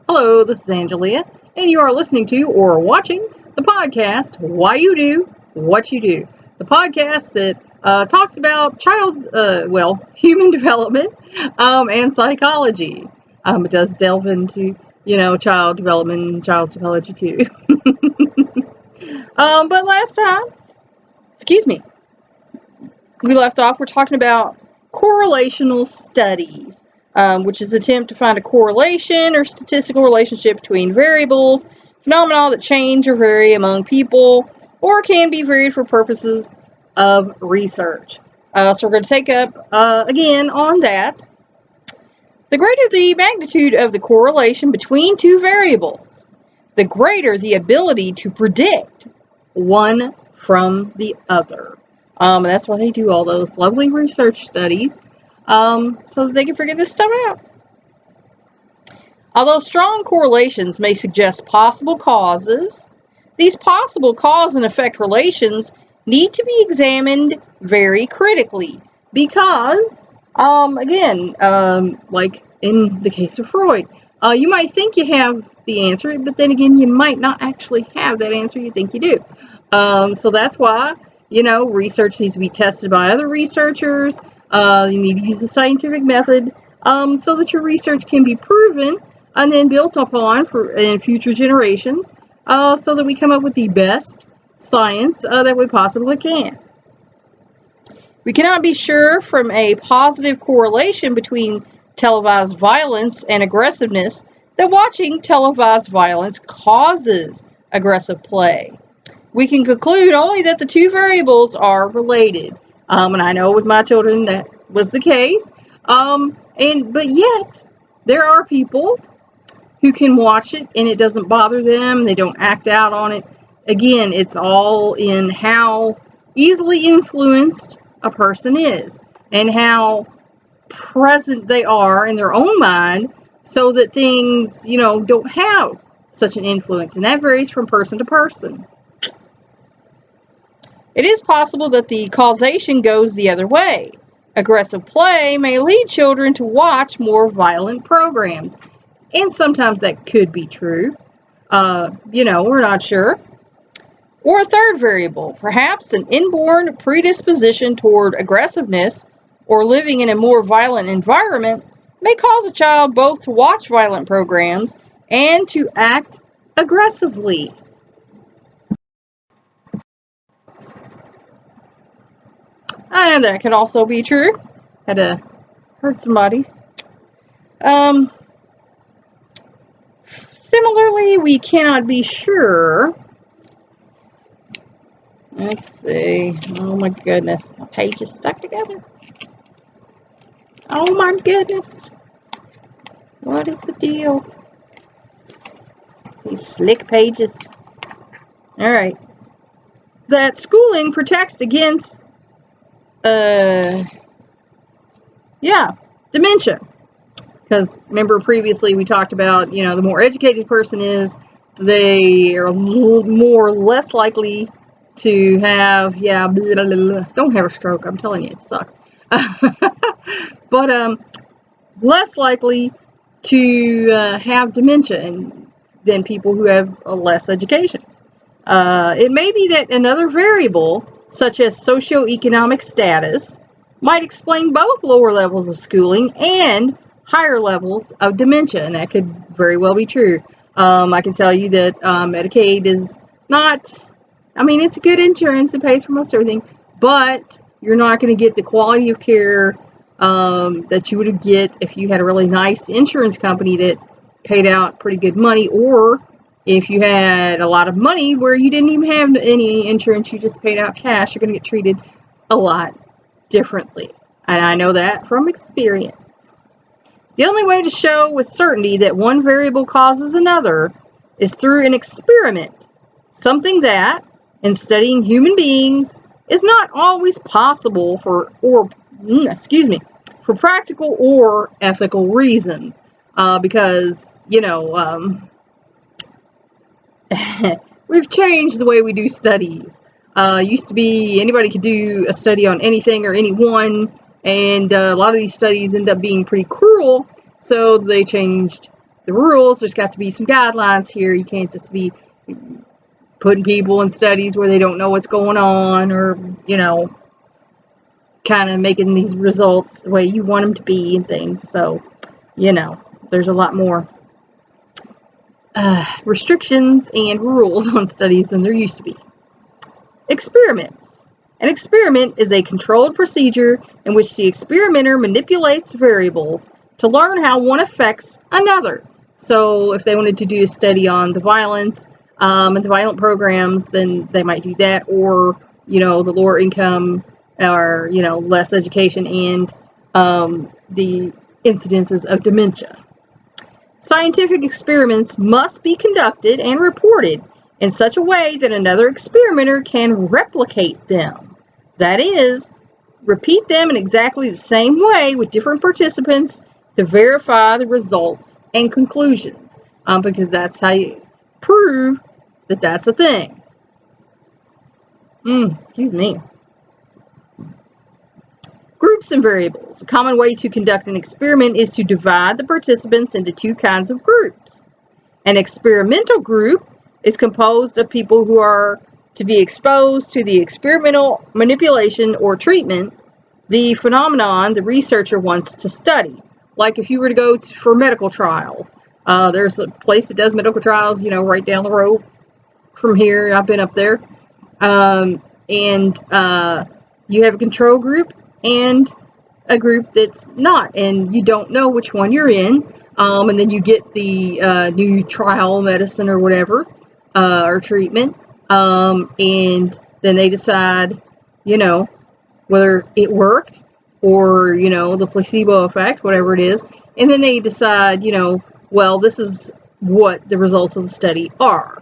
Hello, this is Angelia, and you are listening to or watching the podcast Why You Do What You Do. The podcast that talks about human development and psychology. It does delve into, child development and child psychology too. But last time, we left off, we're talking about correlational studies. Which is the attempt to find a correlation or statistical relationship between variables, phenomena that change or vary among people, or can be varied for purposes of research. So we're going to take up again on that. The greater the magnitude of the correlation between two variables, the greater the ability to predict one from the other. That's why they do all those lovely research studies. So that they can figure this stuff out. Although strong correlations may suggest possible causes, these possible cause and effect relations need to be examined very critically because, like in the case of Freud, you might think you have the answer, but then again, you might not actually have that answer you think you do. So that's why, research needs to be tested by other researchers. You need to use the scientific method so that your research can be proven and then built upon in future generations so that we come up with the best science that we possibly can. We cannot be sure from a positive correlation between televised violence and aggressiveness that watching televised violence causes aggressive play. We can conclude only that the two variables are related. And I know with my children that was the case. But yet, there are people who can watch it and it doesn't bother them. They don't act out on it. Again, it's all in how easily influenced a person is and how present they are in their own mind so that things, don't have such an influence. And that varies from person to person. It is possible that the causation goes the other way. Aggressive play may lead children to watch more violent programs. And sometimes that could be true. We're not sure. Or a third variable, perhaps an inborn predisposition toward aggressiveness or living in a more violent environment may cause a child both to watch violent programs and to act aggressively. And that could also be true. Had to hurt somebody. Similarly, we cannot be sure. Let's see. Oh my goodness. My page is stuck together. Oh my goodness. What is the deal? These slick pages. Alright. That schooling protects against dementia. Because remember previously we talked about, the more educated person is, they are less likely to have, don't have a stroke, I'm telling you, it sucks. But less likely to have dementia than people who have less education. It may be that another variable, such as socioeconomic status, might explain both lower levels of schooling and higher levels of dementia, and that could very well be true. I can tell you that Medicaid is not, it's a good insurance, it pays for most everything, but you're not going to get the quality of care that you would get if you had a really nice insurance company that paid out pretty good money, or if you had a lot of money where you didn't even have any insurance, you just paid out cash, you're going to get treated a lot differently. And I know that from experience. The only way to show with certainty that one variable causes another is through an experiment, something that, in studying human beings, is not always possible for practical or ethical reasons. Because, we've changed the way we do studies. Used to be anybody could do a study on anything or anyone, and a lot of these studies end up being pretty cruel, so they changed the rules. There's got to be some guidelines here. You can't just be putting people in studies where they don't know what's going on, or, you know, kind of making these results the way you want them to be and things. So, you know, there's a lot more restrictions and rules on studies than there used to be. Experiments. An experiment is a controlled procedure in which the experimenter manipulates variables to learn how one affects another. So if they wanted to do a study on the violence and the violent programs, then they might do that, or, you know, the lower income, or, you know, less education, and the incidences of dementia. Scientific experiments must be conducted and reported in such a way that another experimenter can replicate them. That is, repeat them in exactly the same way with different participants to verify the results and conclusions, because that's how you prove that that's a thing. Excuse me. Groups and variables. A common way to conduct an experiment is to divide the participants into two kinds of groups. An experimental group is composed of people who are to be exposed to the experimental manipulation or treatment, the phenomenon the researcher wants to study. Like if you were to go for medical trials, there's a place that does medical trials, you know, right down the road from here. I've been up there. And you have a control group and a group that's not, and you don't know which one you're in, and then you get the new trial medicine or whatever, or treatment, and then they decide, you know, whether it worked or, you know, the placebo effect, whatever it is, and then they decide, you know, well, this is what the results of the study are.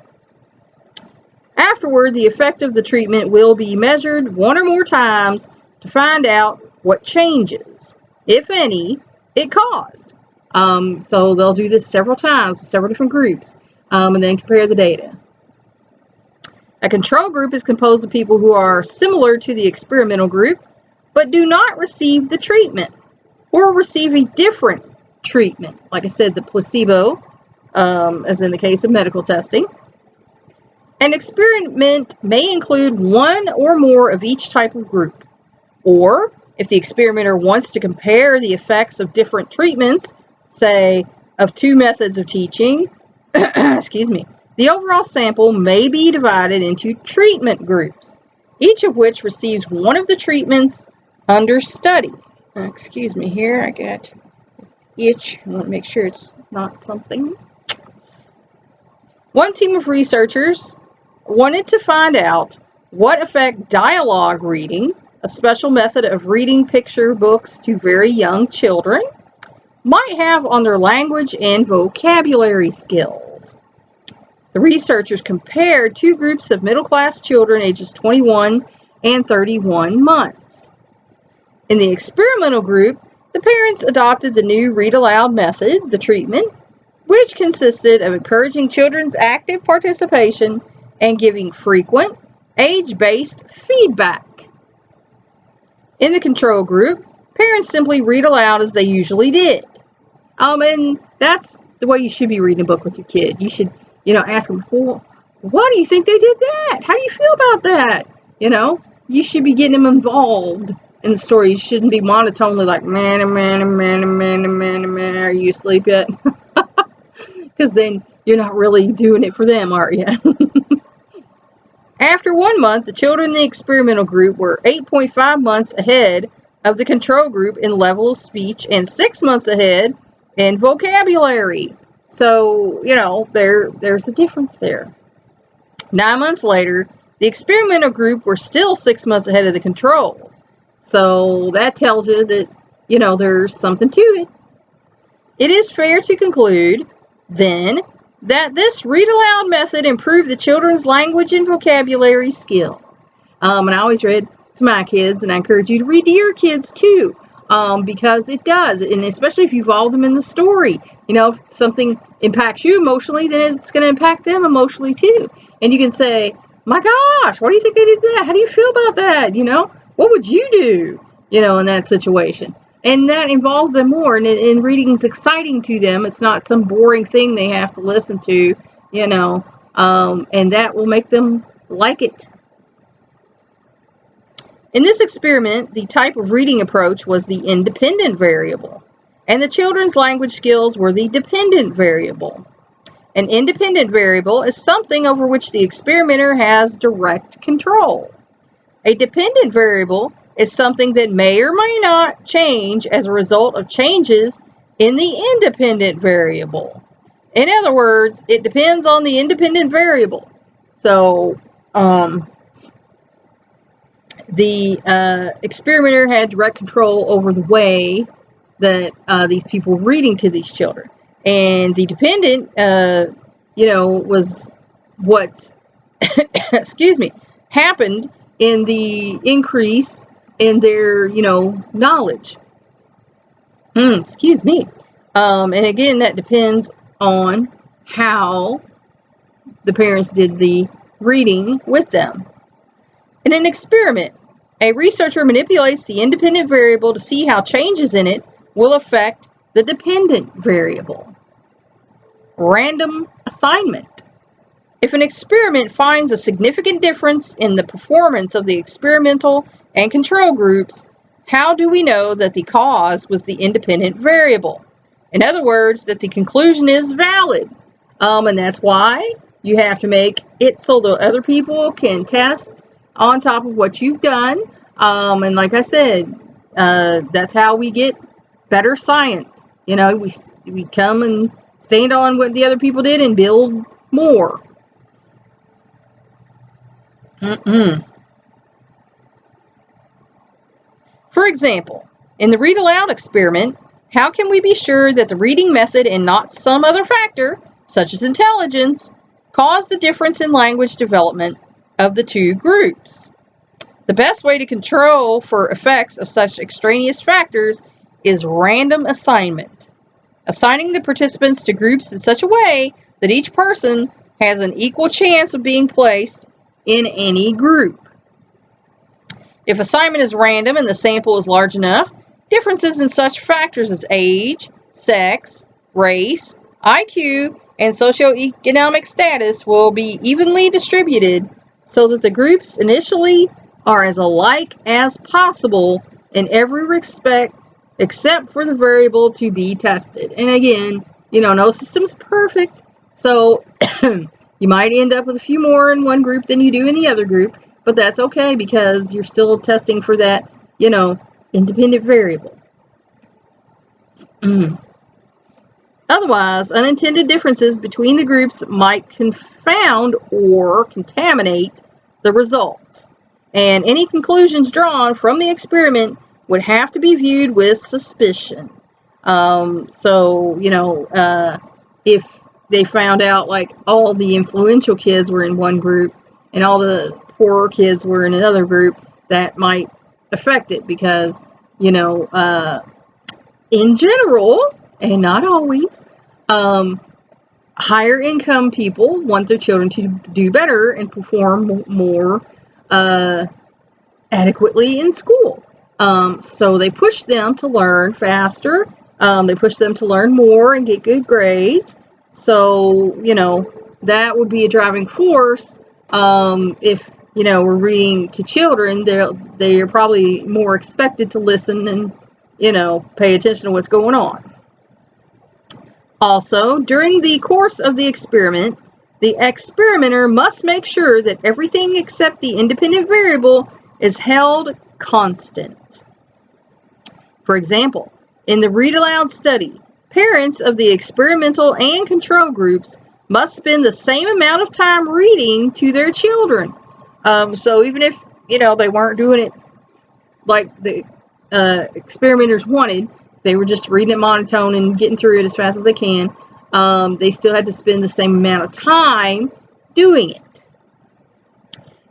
Afterward, the effect of the treatment will be measured one or more times to find out what changes, if any, it caused. So they'll do this several times with several different groups, and then compare the data. A control group is composed of people who are similar to the experimental group, but do not receive the treatment, or receive a different treatment. Like I said, the placebo, as in the case of medical testing. An experiment may include one or more of each type of group. Or, if the experimenter wants to compare the effects of different treatments, say, of two methods of teaching, excuse me, the overall sample may be divided into treatment groups, each of which receives one of the treatments under study. Excuse me here, I got itch. I want to make sure it's not something. One team of researchers wanted to find out what effect dialogue reading, a special method of reading picture books to very young children, might have on their language and vocabulary skills. The researchers compared two groups of middle-class children ages 21 and 31 months. In the experimental group, the parents adopted the new read-aloud method, the treatment, which consisted of encouraging children's active participation and giving frequent, age-based feedback. In the control group, parents simply read aloud as they usually did. And that's the way you should be reading a book with your kid. You should, you know, ask them, well, why do you think they did that? How do you feel about that? You know, you should be getting them involved in the story. You shouldn't be monotonely like, man, are you asleep yet? Because then you're not really doing it for them, are you? After 1 month, the children in the experimental group were 8.5 months ahead of the control group in level of speech and 6 months ahead in vocabulary. So, you know, there's a difference there. 9 months later, the experimental group were still 6 months ahead of the controls. So that tells you that, you know, there's something to it. It is fair to conclude, then, that this read-aloud method improved the children's language and vocabulary skills. And I always read to my kids, and I encourage you to read to your kids too, because it does, and especially if you involve them in the story. You know, if something impacts you emotionally, then it's going to impact them emotionally too. And you can say, my gosh, why do you think they did that? How do you feel about that? You know, what would you do, you know, in that situation? And that involves them more, and reading is exciting to them. It's not some boring thing they have to listen to, and that will make them like it. In this experiment, the type of reading approach was the independent variable, and the children's language skills were the dependent variable. An independent variable is something over which the experimenter has direct control. A dependent variable is something that may or may not change as a result of changes in the independent variable. In other words, it depends on the independent variable. So, the experimenter had direct control over the way that these people were reading to these children. And the dependent, was what, happened in the increase in their, knowledge. And again, that depends on how the parents did the reading with them. In an experiment, a researcher manipulates the independent variable to see how changes in it will affect the dependent variable. Random assignment. If an experiment finds a significant difference in the performance of the experimental and control groups, how do we know that the cause was the independent variable? In other words, that the conclusion is valid. And that's why you have to make it so that other people can test on top of what you've done. And like I said, that's how we get better science. We come and stand on what the other people did and build more. For example, in the read aloud experiment, how can we be sure that the reading method and not some other factor, such as intelligence, caused the difference in language development of the two groups? The best way to control for effects of such extraneous factors is random assignment, assigning the participants to groups in such a way that each person has an equal chance of being placed in any group. If assignment is random and the sample is large enough, differences in such factors as age, sex, race, IQ, and socioeconomic status will be evenly distributed so that the groups initially are as alike as possible in every respect except for the variable to be tested. And again, no system's perfect, so you might end up with a few more in one group than you do in the other group, but that's okay because you're still testing for that, independent variable. Otherwise, unintended differences between the groups might confound or contaminate the results, and any conclusions drawn from the experiment would have to be viewed with suspicion. If they found out like all the influential kids were in one group and all the poorer kids were in another group, that might affect it because, in general, and not always, higher income people want their children to do better and perform more adequately in school. So they push them to learn faster. They push them to learn more and get good grades. So, that would be a driving force. If, we're reading to children, they are probably more expected to listen and, pay attention to what's going on. Also, during the course of the experiment, the experimenter must make sure that everything except the independent variable is held constant. For example, in the read aloud study, parents of the experimental and control groups must spend the same amount of time reading to their children. So even if, they weren't doing it like the experimenters wanted, they were just reading it monotone and getting through it as fast as they can, they still had to spend the same amount of time doing it.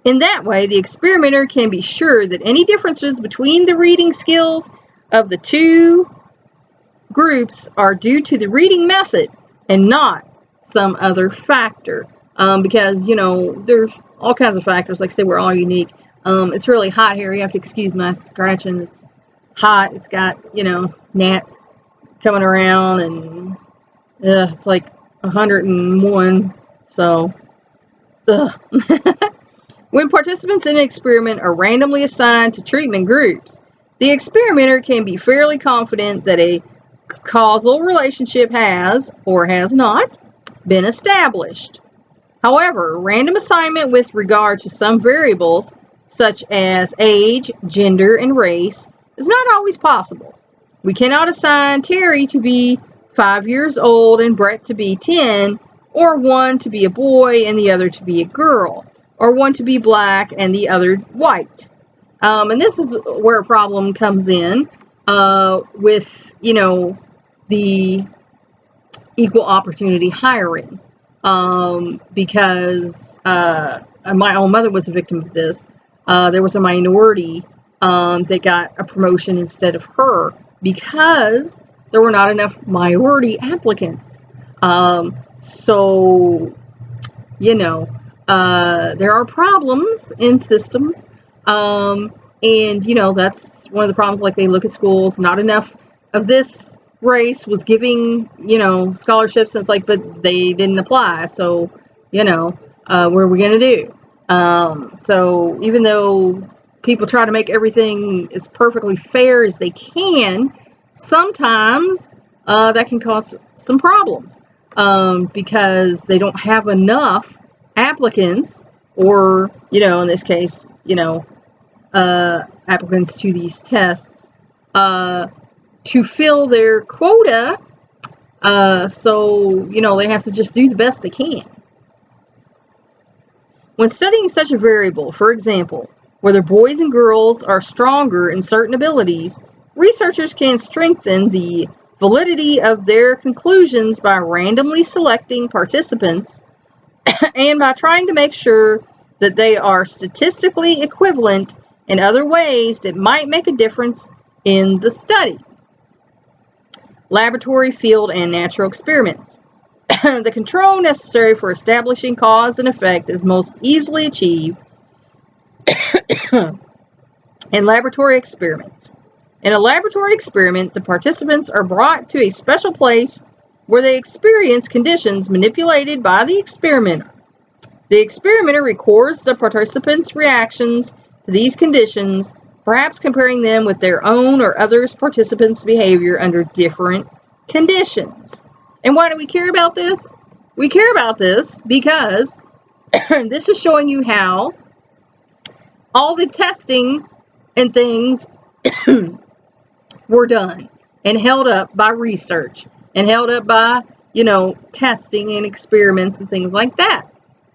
In that way, the experimenter can be sure that any differences between the reading skills of the two groups are due to the reading method and not some other factor. Because, there's all kinds of factors. Like I said, we're all unique. It's really hot here. You have to excuse my scratching. It's hot. It's got, you know, gnats coming around, and it's like 101. So, ugh. When participants in an experiment are randomly assigned to treatment groups, the experimenter can be fairly confident that a causal relationship has, or has not, been established. However, random assignment with regard to some variables, such as age, gender, and race, is not always possible. We cannot assign Terry to be 5 years old and Brett to be 10, or one to be a boy and the other to be a girl, or one to be black and the other white. And this is where a problem comes in with, you know, the equal opportunity hiring. Because my own mother was a victim of this. There was a minority that got a promotion instead of her because there were not enough minority applicants. So, you know, there are problems in systems. And, you know, that's one of the problems. Like, they look at schools, not enough of this race was giving, you know, scholarships, and it's like, but they didn't apply. So, you know, what are we going to do? So even though people try to make everything as perfectly fair as they can, sometimes that can cause some problems because they don't have enough applicants, or, you know, in this case, you know, applicants to these tests to fill their quota. So, you know, they have to just do the best they can. When studying such a variable, for example, whether boys and girls are stronger in certain abilities, researchers can strengthen the validity of their conclusions by randomly selecting participants and by trying to make sure that they are statistically equivalent in other ways that might make a difference in the study. Laboratory, field, and natural experiments. The control necessary for establishing cause and effect is most easily achieved in laboratory experiments. In a laboratory experiment, the participants are brought to a special place where they experience conditions manipulated by the experimenter. The experimenter records the participants' reactions to these conditions, perhaps comparing them with their own or others' participants' behavior under different conditions. And why do we care about this? We care about this because this is showing you how all the testing and things were done and held up by research and held up by, you know, testing and experiments and things like that.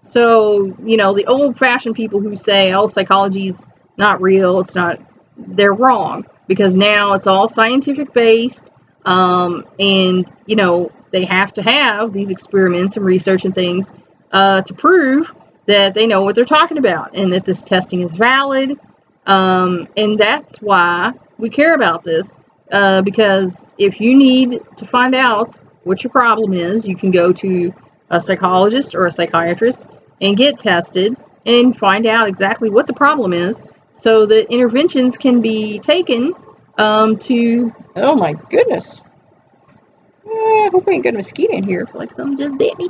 So, you know, the old-fashioned people who say, oh, psychology's not real, it's not, they're wrong, because now it's all scientific based, and, you know, they have to have these experiments and research and things to prove that they know what they're talking about and that this testing is valid. And that's why we care about this, because if you need to find out what your problem is, you can go to a psychologist or a psychiatrist and get tested and find out exactly what the problem is, so that interventions can be taken to, oh my goodness, I hope I ain't got a mosquito in here. I feel like something just bit me.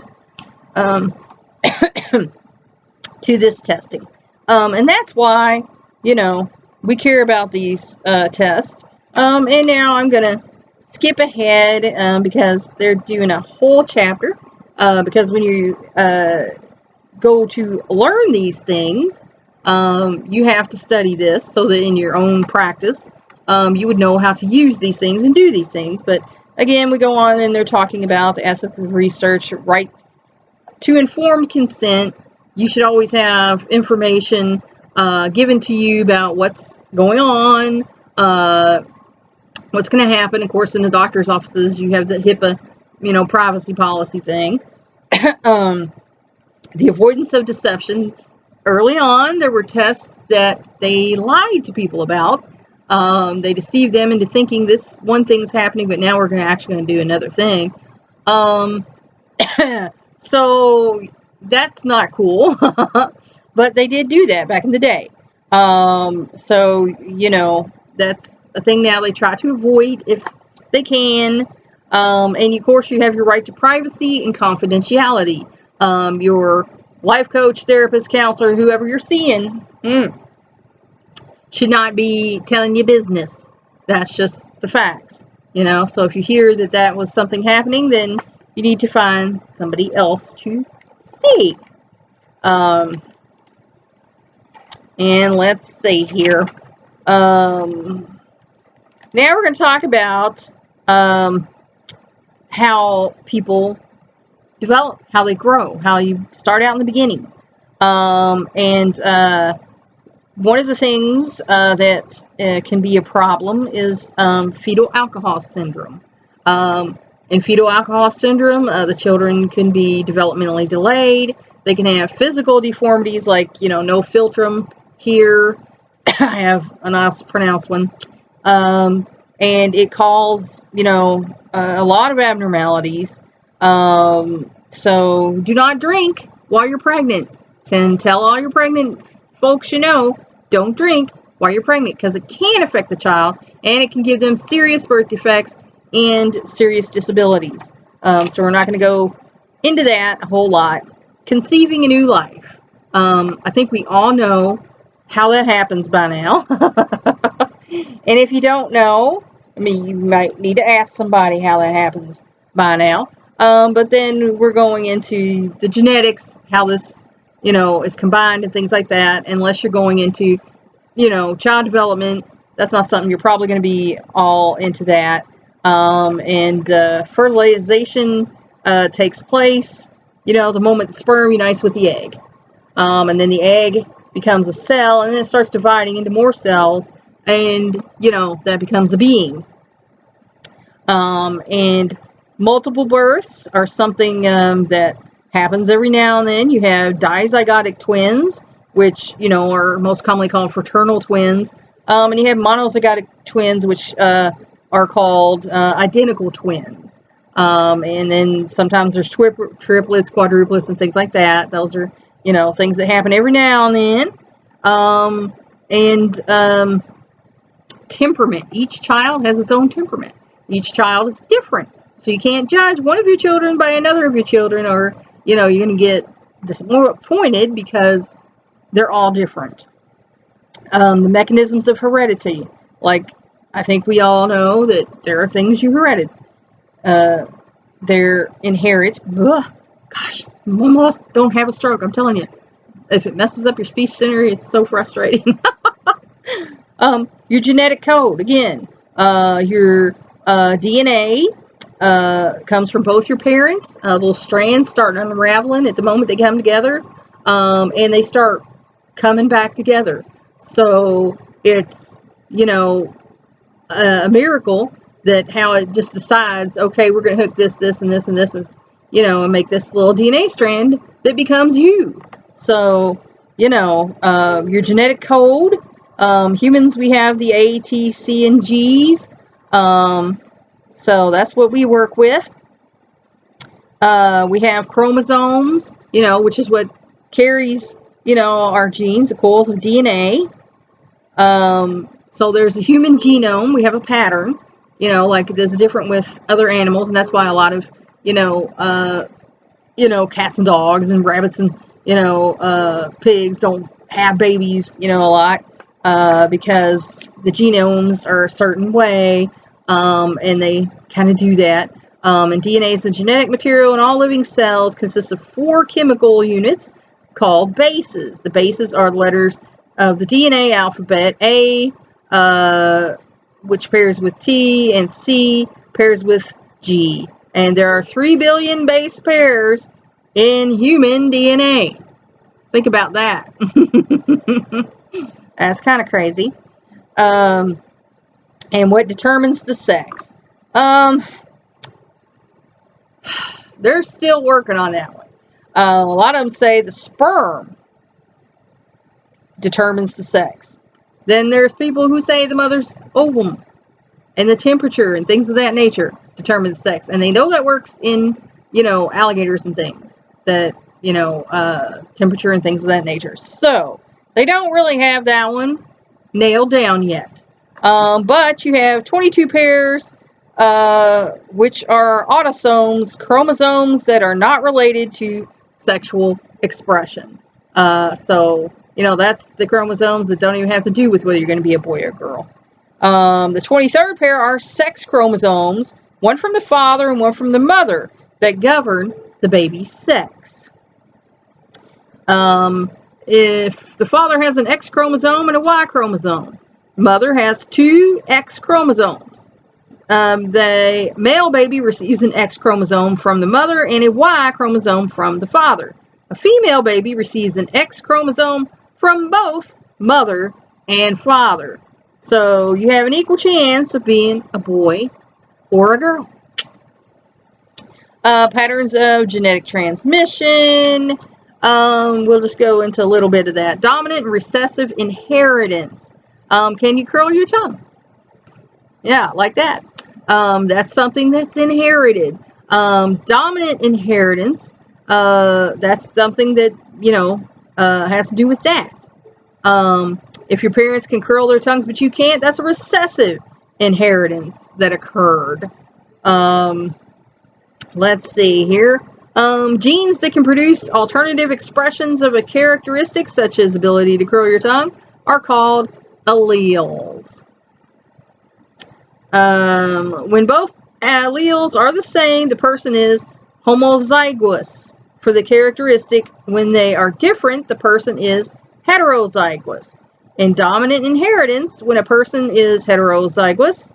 To this testing. And that's why, you know, we care about these tests. And now I'm going to skip ahead because they're doing a whole chapter. Because when you go to learn these things, you have to study this so that in your own practice, you would know how to use these things and do these things. But again, we go on and they're talking about the ethics of research, right to informed consent. You should always have information given to you about what's going on, what's going to happen. Of course, in the doctor's offices, you have the HIPAA, you know, privacy policy thing. The avoidance of deception. Early on, there were tests that they lied to people about. They deceived them into thinking this one thing's happening, but now we're actually going to do another thing. So that's not cool, but they did do that back in the day. So, you know, that's a thing now they try to avoid if they can. And of course, you have your right to privacy and confidentiality. Your life coach, therapist, counselor, whoever you're seeing, should not be telling you business. That's just the facts, So if you hear that that was something happening, then you need to find somebody else to see. And let's see here. Now we're going to talk about how people develop, how they grow, how you start out in the beginning. And one of the things that can be a problem is fetal alcohol syndrome. In fetal alcohol syndrome, the children can be developmentally delayed. They can have physical deformities like, no philtrum here. I have a nice pronounced one. And it calls, a lot of abnormalities. So do not drink while you're pregnant. And tell all your pregnant folks don't drink while you're pregnant, because it can affect the child and it can give them serious birth defects and serious disabilities. So we're not going to go into that a whole lot. Conceiving a new life. I think we all know how that happens by now. And if you don't know, you might need to ask somebody how that happens by now. But then we're going into the genetics, how this, is combined and things like that. Unless you're going into, child development, that's not something you're probably going to be all into that. And fertilization takes place, the moment the sperm unites with the egg. And then the egg becomes a cell, and then it starts dividing into more cells, and, that becomes a being. And multiple births are something that happens every now and then. You have dizygotic twins, which, are most commonly called fraternal twins. And you have monozygotic twins, which are called identical twins. And then sometimes there's triplets, quadruplets, and things like that. Those are, things that happen every now and then. Temperament. Each child has its own temperament. Each child is different. So you can't judge one of your children by another of your children, or, you're going to get disappointed because they're all different. The mechanisms of heredity. Like, I think we all know that there are things you inherit. They're inherit. Ugh, gosh, mama, don't have a stroke. I'm telling you. If it messes up your speech center, it's so frustrating. Your genetic code, again, your DNA comes from both your parents. Those strands start unraveling at the moment they come together, and they start coming back together. So it's, a miracle that how it just decides, okay, we're going to hook this, and this, and this, is, and make this little DNA strand that becomes you. So, your genetic code. Humans, we have the A, T, C, and G's. So that's what we work with. We have chromosomes, which is what carries, our genes, the coils of DNA. So there's a human genome. We have a pattern, like it is different with other animals. And that's why a lot of, cats and dogs and rabbits and, pigs don't have babies, a lot. Because the genomes are a certain way, and they kind of do that. And DNA is the genetic material in all living cells, consists of 4 chemical units called bases. The bases are letters of the DNA alphabet. A, which pairs with T, and C pairs with G. And there are 3 billion base pairs in human DNA. Think about that. That's kind of crazy. And what determines the sex? They're still working on that one. A lot of them say the sperm determines the sex. Then there's people who say the mother's ovum and the temperature and things of that nature determine the sex. And they know that works in, alligators and things. That, temperature and things of that nature. So they don't really have that one nailed down yet. But you have 22 pairs, which are autosomes, chromosomes that are not related to sexual expression. So, that's the chromosomes that don't even have to do with whether you're going to be a boy or a girl. The 23rd pair are sex chromosomes, one from the father and one from the mother, that govern the baby's sex. If the father has an X chromosome and a Y chromosome, mother has 2 X chromosomes. The male baby receives an X chromosome from the mother and a Y chromosome from the father. A female baby receives an X chromosome from both mother and father. So you have an equal chance of being a boy or a girl. Patterns of genetic transmission. We'll just go into a little bit of that. Dominant and recessive inheritance. Can you curl your tongue? Yeah, like that. That's something that's inherited. Dominant inheritance, that's something that, has to do with that. If your parents can curl their tongues but you can't, that's a recessive inheritance that occurred. Let's see here. Genes that can produce alternative expressions of a characteristic, such as ability to curl your tongue, are called alleles. When both alleles are the same, the person is homozygous for the characteristic. When they are different, the person is heterozygous. In dominant inheritance, when a person is heterozygous,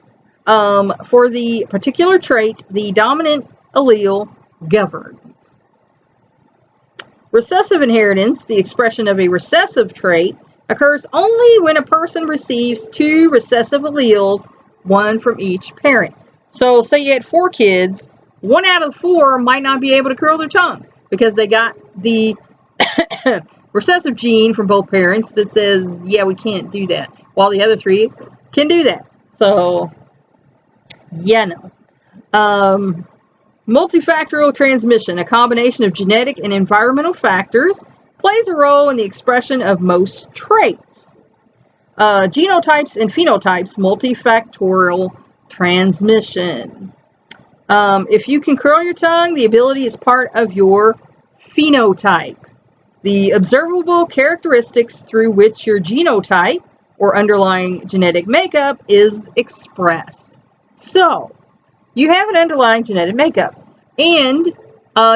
for the particular trait, the dominant allele governs. Recessive inheritance, the expression of a recessive trait, occurs only when a person receives 2 recessive alleles, one from each parent. So say you had 4 kids, 1 out of the 4 might not be able to curl their tongue because they got the recessive gene from both parents that says, yeah, we can't do that, while the other 3 can do that. So, multifactorial transmission, a combination of genetic and environmental factors, plays a role in the expression of most traits. Genotypes and phenotypes, multifactorial transmission. If you can curl your tongue, the ability is part of your phenotype. The observable characteristics through which your genotype or underlying genetic makeup is expressed. So, you have an underlying genetic makeup, and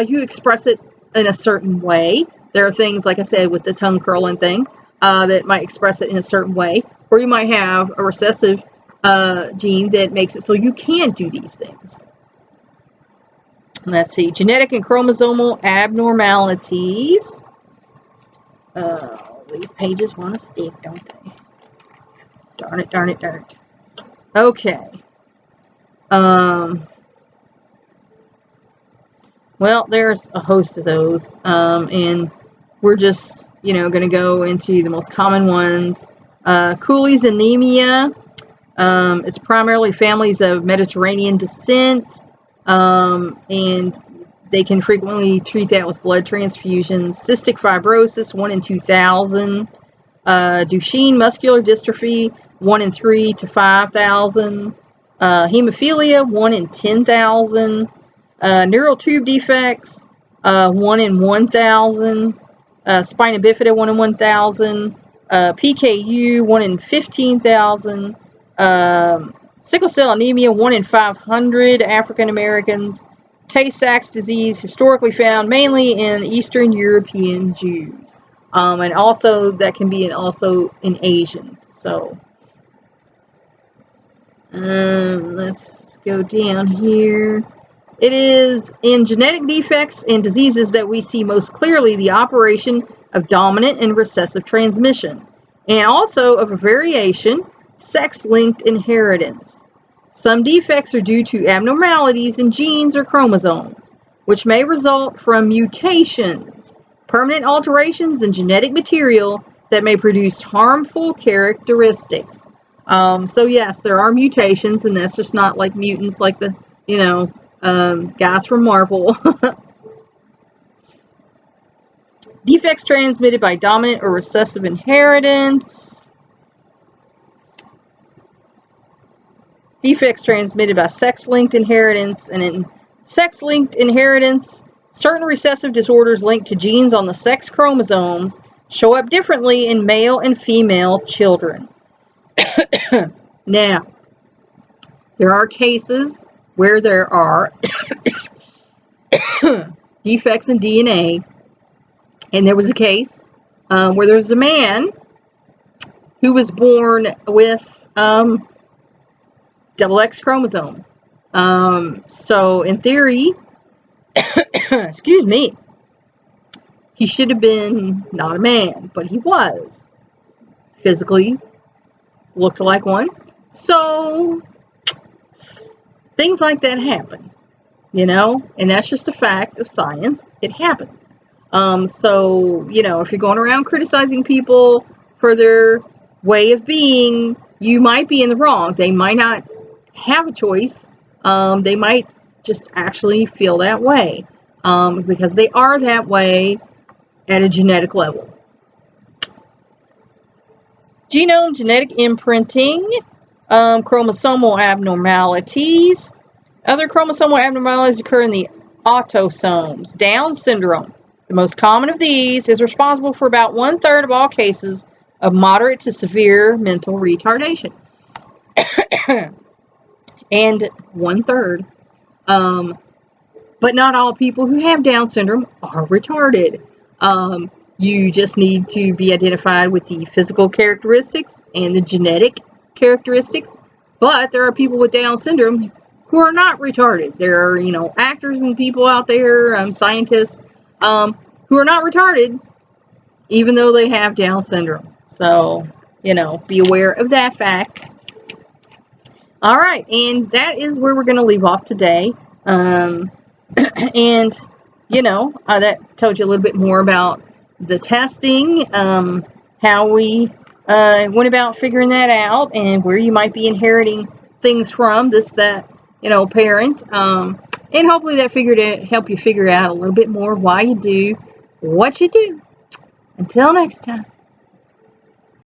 you express it in a certain way. There are things, like I said, with the tongue curling thing, that might express it in a certain way, or you might have a recessive gene that makes it so you can't do these things. Let's see, genetic and chromosomal abnormalities. These pages want to stick, don't they? Darn it, darn it, darn it. Okay. Well, there's a host of those, and we're just, going to go into the most common ones. Cooley's anemia. It's primarily families of Mediterranean descent, and they can frequently treat that with blood transfusions. Cystic fibrosis, 1 in 2,000. Duchenne muscular dystrophy, 1 in 3 to 5,000. Hemophilia, 1 in 10,000. Neural tube defects, 1 in 1,000. Spina bifida, 1 in 1,000. PKU, 1 in 15,000. Sickle cell anemia, 1 in 500 African Americans. Tay-Sachs disease, historically found mainly in Eastern European Jews. And also that can be also in Asians. So, let's go down here. It is in genetic defects and diseases that we see most clearly the operation of dominant and recessive transmission, and also of a variation, sex-linked inheritance. Some defects are due to abnormalities in genes or chromosomes, which may result from mutations, permanent alterations in genetic material that may produce harmful characteristics. So yes, there are mutations, and that's just not like mutants like the, guys from Marvel. Defects transmitted by dominant or recessive inheritance. defects transmitted by sex-linked inheritance, and in sex-linked inheritance, certain recessive disorders linked to genes on the sex chromosomes show up differently in male and female children. Now, there are cases where there are defects in DNA, and there was a case where there was a man who was born with double X chromosomes. So in theory, excuse me, he should have been not a man, but he was. Physically looked like one. So things like that happen, you know, and that's just a fact of science. It happens. So, you know, if you're going around criticizing people for their way of being, you might be in the wrong. They might not have a choice. They might just actually feel that way because they are that way at a genetic level. Genome, genetic imprinting, chromosomal abnormalities. Other chromosomal abnormalities occur in the autosomes. Down syndrome. The most common of these is responsible for about 1/3 of all cases of moderate to severe mental retardation. And 1/3. But not all people who have Down syndrome are retarded. You just need to be identified with the physical characteristics and the genetic characteristics. But there are people with Down syndrome who are not retarded. There are, you know, actors and people out there, scientists, who are not retarded, even though they have Down syndrome. So, you know, be aware of that fact. All right, and that is where we're going to leave off today. And, you know, that told you a little bit more about the testing, how we went about figuring that out, and where you might be inheriting things from, this, that, you know, parent. And hopefully that help you figure out a little bit more why you do what you do. Until next time.